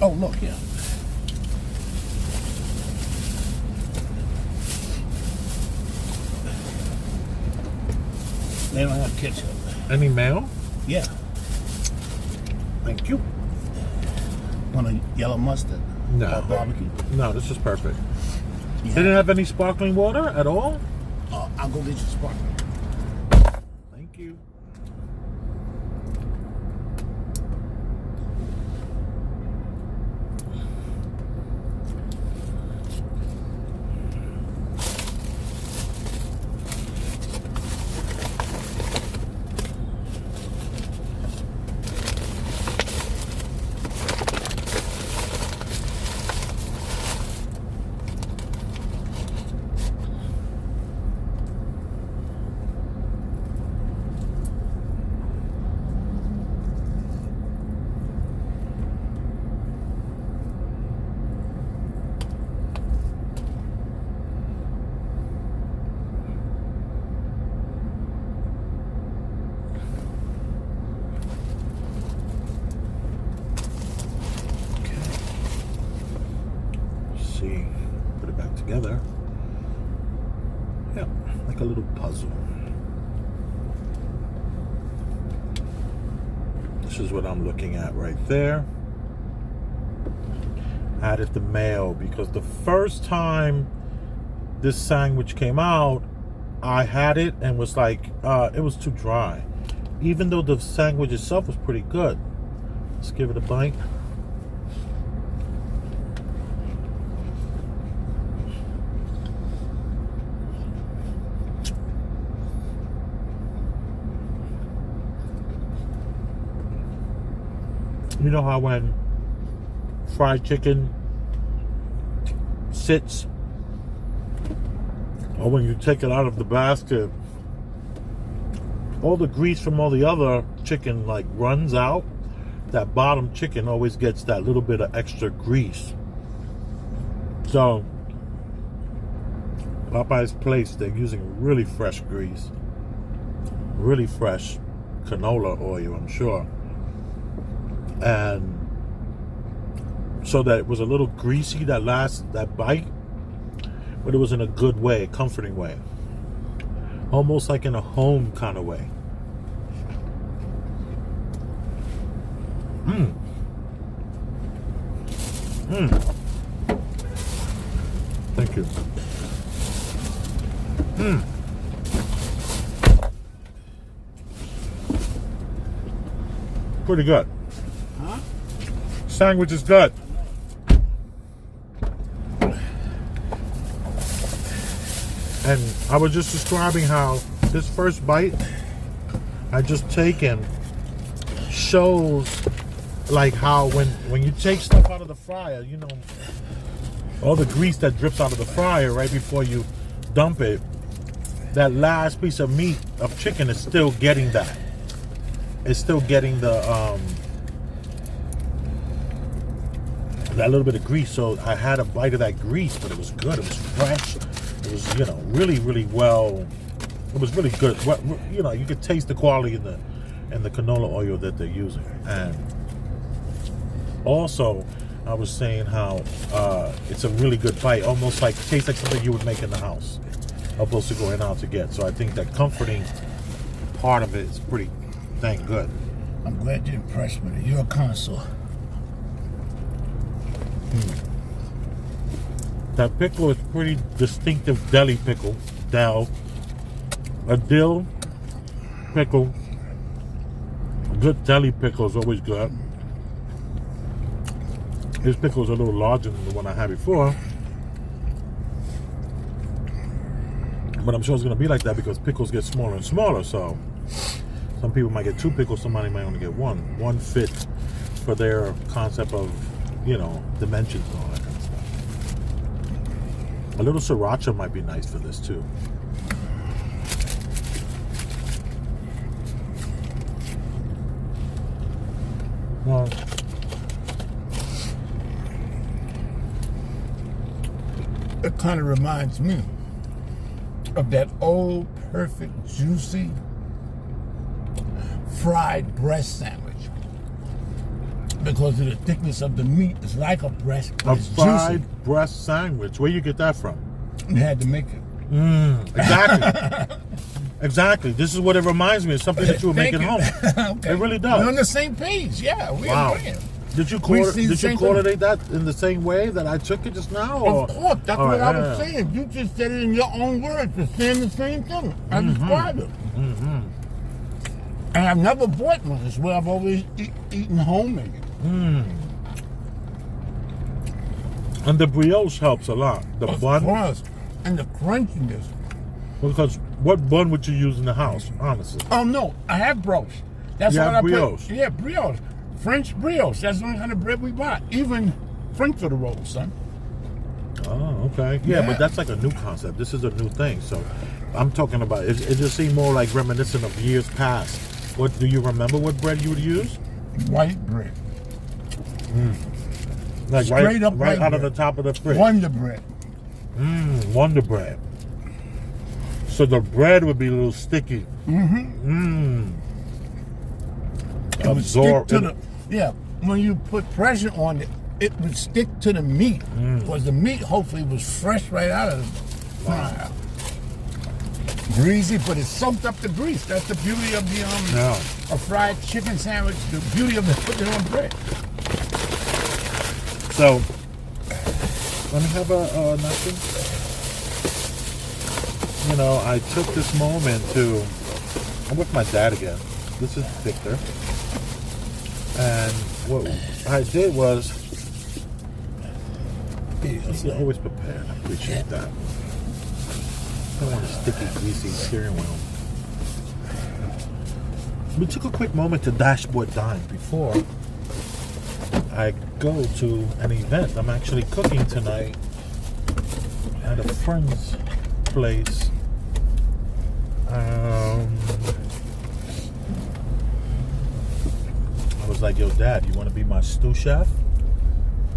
Oh, look, yeah. They don't have ketchup. Any mayo? Yeah. Thank you. Want a yellow mustard? No. Or barbecue? No, this is perfect. Yeah. They didn't have any sparkling water at all? I'll go get you sparkling. Thank you. See, put it back together. Yeah, like a little puzzle. This is what I'm looking at right there. Added the mayo because the first time this sandwich came out, I had it and was like, it was too dry. Even though the sandwich itself was pretty good. Let's give it a bite. You know how when fried chicken sits, or when you take it out of the basket, all the grease from all the other chicken like runs out. That bottom chicken always gets that little bit of extra grease. So Popeye's place, they're using really fresh grease, really fresh canola oil, I'm sure. And so that it was a little greasy that bite, but it was in a good way, a comforting way, almost like in a home kind of way. Thank you. Pretty good. Huh? Sandwich is good. And I was just describing how this first bite I just taken shows like how when you take stuff out of the fryer, you know, all the grease that drips out of the fryer right before you dump it, that last piece of meat of chicken is still getting that. It's still getting the that little bit of grease. So I had a bite of that grease, but it was good. It was fresh. It was, you know, really, really well. It was really good. You know, you could taste the quality in the canola oil that they're using. And also, I was saying how it's a really good bite, almost like tastes like something you would make in the house, opposed to going out to get. So I think that comforting part of it is pretty dang good. I'm glad you impressed me. You're a connoisseur. That pickle is pretty distinctive deli pickle. A dill pickle. A good deli pickle is always good. This pickle is a little larger than the one I had before. But I'm sure it's going to be like that because pickles get smaller and smaller. So some people might get 2 pickles, somebody might only get 1. One fit for their concept of, you know, dimensions and all that kind of stuff. A little sriracha might be nice for this too. Well, it kind of reminds me of that old perfect juicy fried breast sandwich because of the thickness of the meat. It's like a breast, but A it's fried juicy. breast sandwich. Where you get that from? You had to make it. Exactly. Exactly. This is what it reminds me of, something that you would make Thank at home. Okay. It really does. We're on the same page. Yeah, we're Wow. agreeing. Did you We see the same coordinate that in the same way that I took it just now? Or? Of course, that's All what right, I was saying. You just said it in your own words. You're saying the same thing. I described it. Mm-hmm. And I've never bought one. It's where I've always eaten homemade. And the brioche helps a lot. The bun. Course. And the crunchiness. Because what bun would you use in the house, honestly? Oh, no. I have brioche. That's You what have I brioche? put. Yeah, brioche. French brioche. That's the only kind of bread we buy. Even French for the rolls, son. Oh, okay. Yeah, Yeah. but that's like a new concept. This is a new thing. So I'm talking about, it just seemed more like reminiscent of years past. What do you remember what bread you would use? White bread. Like Straight up right white out of the bread. top of the fridge. Wonder bread. Wonder bread. So the bread would be a little sticky. It would stick to the, yeah, when you put pressure on it, it would stick to the meat. Because the meat hopefully was fresh right out of the fryer. Greasy, but it soaked up the grease. That's the beauty of the a fried chicken sandwich, the beauty of putting it on bread. So let me have a napkin. You know, I took this moment to, I'm with my dad again. This is Victor. And what I did was, you're always prepared. I appreciate that. I don't want a sticky, greasy steering wheel. We took a quick moment to dashboard dine before I go to an event. I'm actually cooking tonight at a friend's place. I was like, yo, Dad, you want to be my stew chef?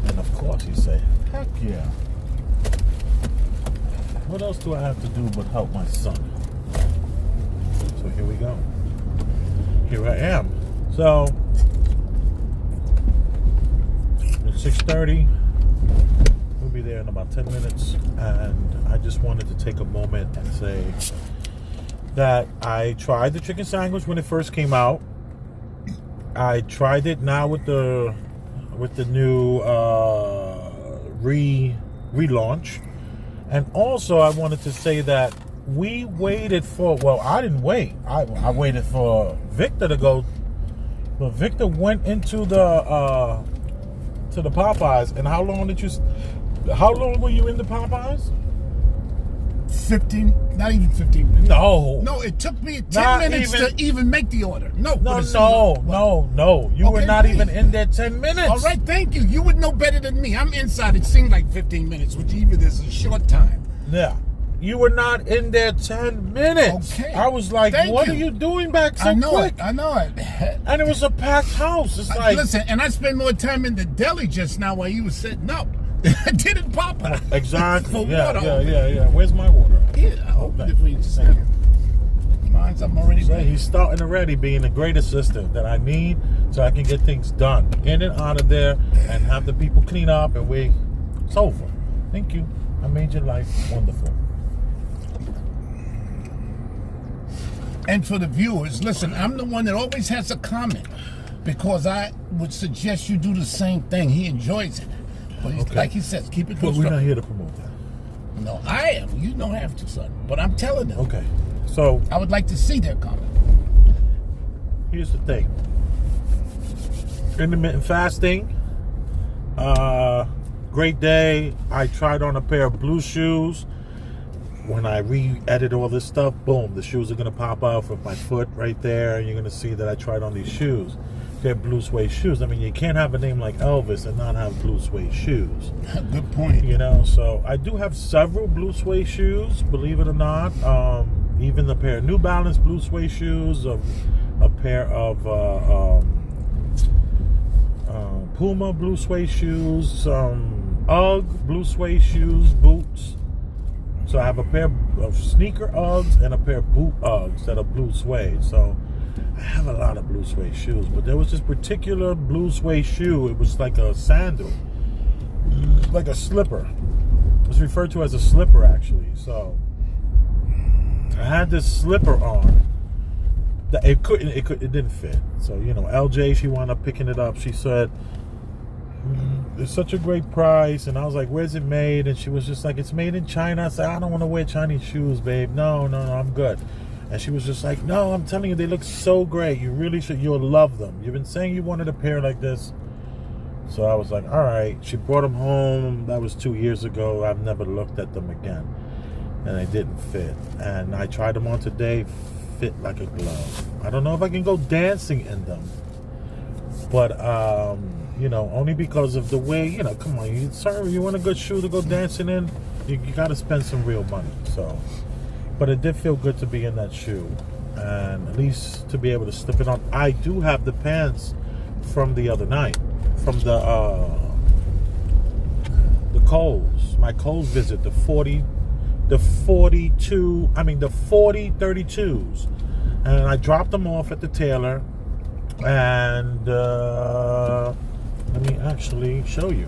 And of course he said, heck yeah. What else do I have to do but help my son? So here we go. Here I am. So it's 6:30. We'll be there in about 10 minutes. And I just wanted to take a moment and say that I tried the chicken sandwich when it first came out. I tried it now with the new relaunch. And also I wanted to say that we waited for, well, I didn't wait. I waited for Victor to go. But Victor went into the to the Popeyes. And how long were you in the Popeyes? 15, not even 15 minutes. No. No, it took me 10 minutes to even make the order. No. No. You were not even in there 10 minutes. All right, thank you. You would know better than me. I'm inside. It seemed like 15 minutes, which even is a short time. Yeah. You were not in there 10 minutes. Okay. I was like, what are you doing back so quick? I know it. And it was a packed house. It's like, listen, and I spent more time in the deli just now while you were setting up. I didn't pop it. Exactly. For Yeah. water. Where's my water? Yeah, I hope Okay. if we just mine's I'm already So ready. he's starting already being a great assistant that I need so I can get things done. In and out of there and have the people clean up and it's over. Thank you. I made your life wonderful. And for the viewers, listen, I'm the one that always has a comment because I would suggest you do the same thing. He enjoys it. But he's, like he says, keep it But we're constructive. not here to promote that. No, I am. You don't have to, son. But I'm telling them. Okay. So I would like to see their comment. here's the thing. Intermittent fasting. Great day. I tried on a pair of blue shoes. When I re-edit all this stuff, boom, the shoes are going to pop off of my foot right there. And you're going to see that I tried on these shoes. They're blue suede shoes. I mean, you can't have a name like Elvis and not have blue suede shoes. Good point. You know, so I do have several blue suede shoes, believe it or not. Even a pair of New Balance blue suede shoes, a pair of Puma blue suede shoes, some UGG blue suede shoes, boots. So I have a pair of sneaker Uggs and a pair of boot Uggs that are blue suede. So I have a lot of blue suede shoes, but there was this particular blue suede shoe. It was like a sandal, like a slipper. It was referred to as a slipper, actually. So I had this slipper on. It didn't fit. So, you know, LJ, she wound up picking it up. She said, it's such a great price. And I was like, where's it made? And she was just like, it's made in China. I said, I don't want to wear Chinese shoes, babe. No, I'm good. And she was just like, no, I'm telling you, they look so great. You really should. You'll love them. You've been saying you wanted a pair like this. So I was like, all right. She brought them home. That was 2 years ago. I've never looked at them again. And they didn't fit. And I tried them on today. Fit like a glove. I don't know if I can go dancing in them. But, you know, only because of the way, you know, come on. You want a good shoe to go dancing in? You got to spend some real money. So... But it did feel good to be in that shoe, and at least to be able to slip it on. I do have the pants from the other night, from the Kohl's, my Kohl's visit, the 4032s, and I dropped them off at the tailor, and let me actually show you.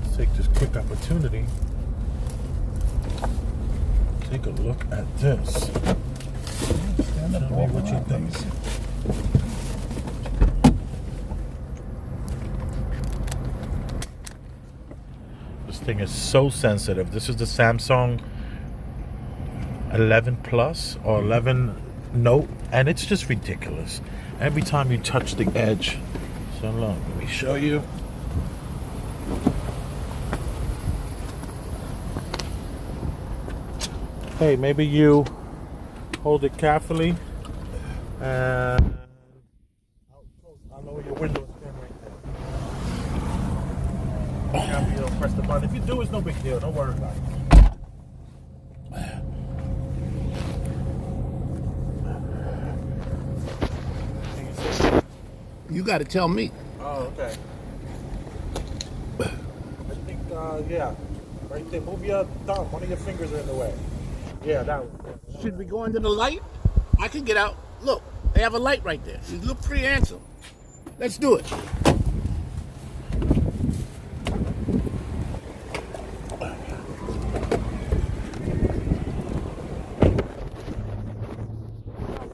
Let's take this quick opportunity. Take a look at this. Stand up. Tell me what you think. This thing is so sensitive. This is the Samsung 11 Plus or 11 Note, and it's just ridiculous. Every time you touch the edge. So look, let me show you. Hey, maybe you hold it carefully, and I'll lower your window and stand right there. Carefully, don't press the button. If you do, it's no big deal. Don't worry about it. You got to tell me. Oh, okay. I think, yeah, right there. Move your thumb. One of your fingers are in the way. Yeah, that one. Should we go under the light? I can get out. Look, they have a light right there. You look pretty handsome. Let's do it.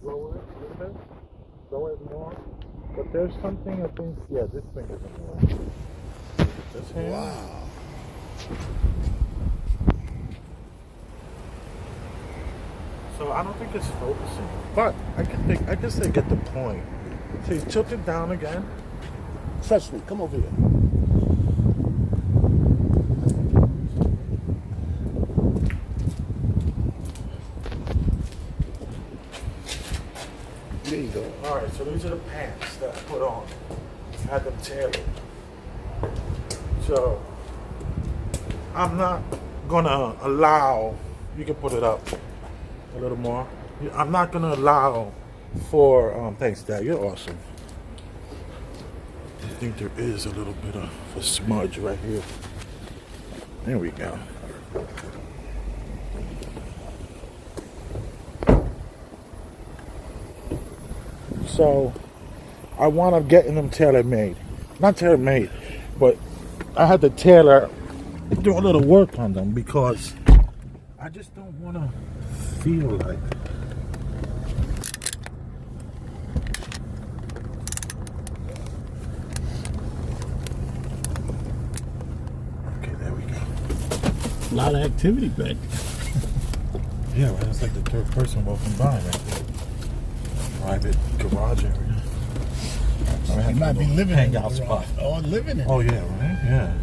Lower it a little bit. Lower it more. But there's something, I think, yeah, this finger's in the way. This hand. Wow. So I don't think it's focusing, but I guess they get the point. So you tilt it down again. Trust me. Come over here. There you go. All right, so these are the pants that I put on. I had them tailored. So I'm not gonna allow. You can put it up a little more. I'm not gonna allow for thanks, Dad, you're awesome. I think there is a little bit of a smudge right here. There we go. So I wound up getting them tailor-made. Not tailor-made, but I had the tailor do a little work on them because I just don't want to feel like okay, there we go. A lot of activity back. Yeah, right. It's like the third person walking by right there. Private garage area. You might be living in hangout the spot. Oh, living in. Oh yeah, right? Yeah.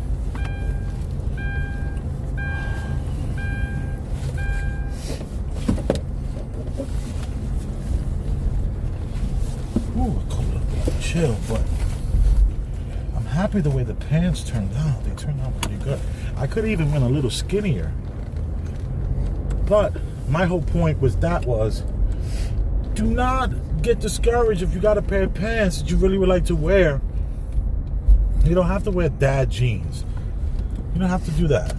Ooh, a cool little chill, but I'm happy the way the pants turned out. They turned out pretty good. I could have even been a little skinnier. But my whole point was do not get discouraged if you got a pair of pants that you really would like to wear. You don't have to wear dad jeans. You don't have to do that.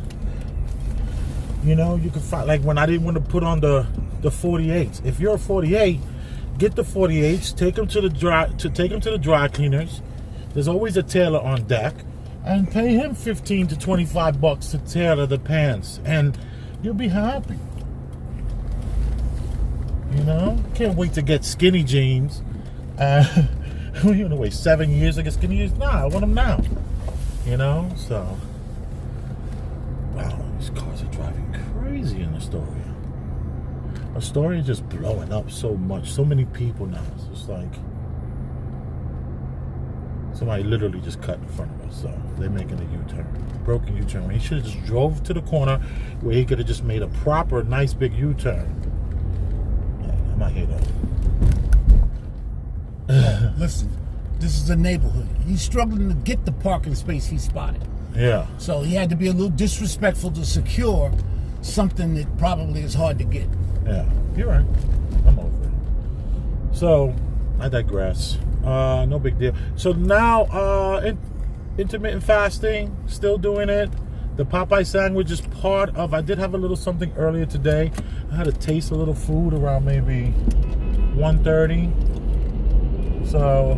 You know, you can find, like when I didn't want to put on the 48s. If you're a 48, get the 48s, take them to the dry cleaners. There's always a tailor on deck, and pay him $15 to $25 to tailor the pants, and you'll be happy. You know, can't wait to get skinny jeans. You want to wait 7 years to get skinny jeans? Nah, I want them now. You know, so wow, these cars are driving crazy in Astoria. Astoria is just blowing up so much, so many people now. It's just like somebody literally just cut in front of us, so they're making a U-turn, broken U-turn. He should have just drove to the corner where he could have just made a proper, nice big U-turn. I'm not here though. Listen, this is a neighborhood. He's struggling to get the parking space he spotted. Yeah. So he had to be a little disrespectful to secure something that probably is hard to get. Yeah, you're right. I'm over it. So, I digress. No big deal. So now, intermittent fasting, still doing it. The Popeye sandwich is part of, I did have a little something earlier today. I had to taste a little food around maybe 1:30. So,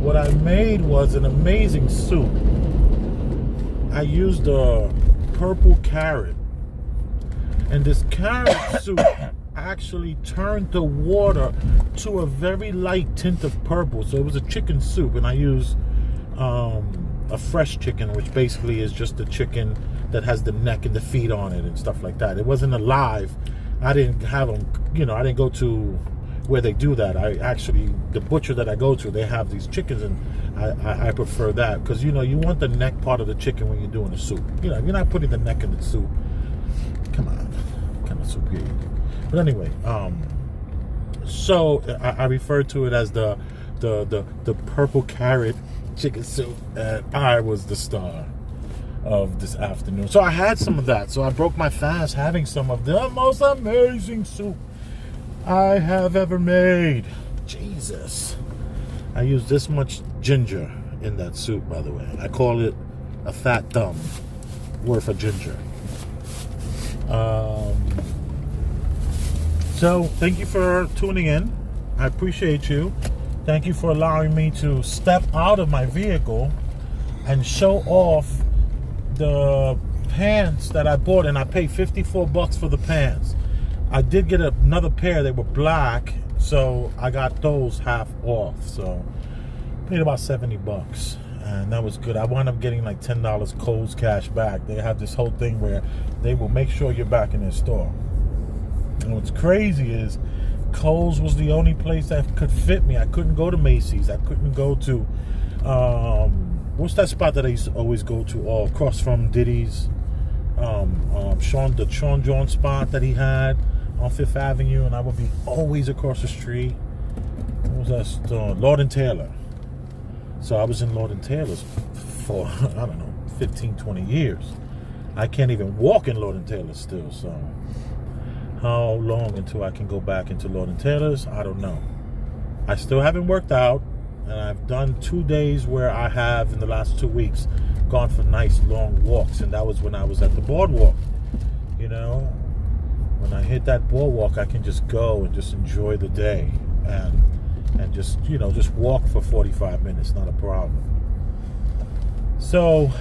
what I made was an amazing soup. I used a purple carrot. And this carrot soup actually turned the water to a very light tint of purple. So it was a chicken soup, and I used a fresh chicken, which basically is just the chicken that has the neck and the feet on it and stuff like that. It wasn't alive. I didn't have them, you know, I didn't go to where they do that. I actually, the butcher that I go to, they have these chickens, and I prefer that because, you know, you want the neck part of the chicken when you're doing the soup. You know, you're not putting the neck in the soup. Come on, what kind of soup you eating? But anyway, so I refer to it as the purple carrot chicken soup, and I was the star of this afternoon. So I had some of that. So I broke my fast having some of the most amazing soup I have ever made. Jesus. I used this much ginger in that soup, by the way. I call it a fat thumb worth of ginger. So thank you for tuning in. I appreciate you. Thank you for allowing me to step out of my vehicle and show off the pants that I bought, and I paid $54 for the pants. I did get another pair. They were black, so I got those half off. So paid about $70, and that was good. I wound up getting like $10 Kohl's cash back. They have this whole thing where they will make sure you're back in their store. And what's crazy is Kohl's was the only place that could fit me. I couldn't go to Macy's. I couldn't go to what's that spot that I used to always go to all across from Diddy's, Sean John spot that he had on Fifth Avenue, and I would be always across the street. What was that store? Lord and Taylor. So I was in Lord and Taylor's for, I don't know, 15, 20 years. I can't even walk in Lord and Taylor's still, so how long until I can go back into Lord and Taylor's? I don't know. I still haven't worked out, and I've done 2 days where I have, in the last 2 weeks, gone for nice long walks, and that was when I was at the boardwalk. You know, when I hit that boardwalk, I can just go and just enjoy the day, and just, you know, just walk for 45 minutes, not a problem. So,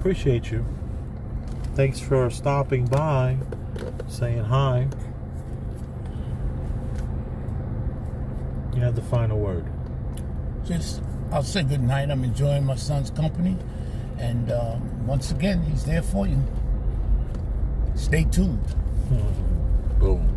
appreciate you. Thanks for stopping by, saying hi. You have the final word. I'll say good night. I'm enjoying my son's company, and once again, he's there for you. Stay tuned. Boom.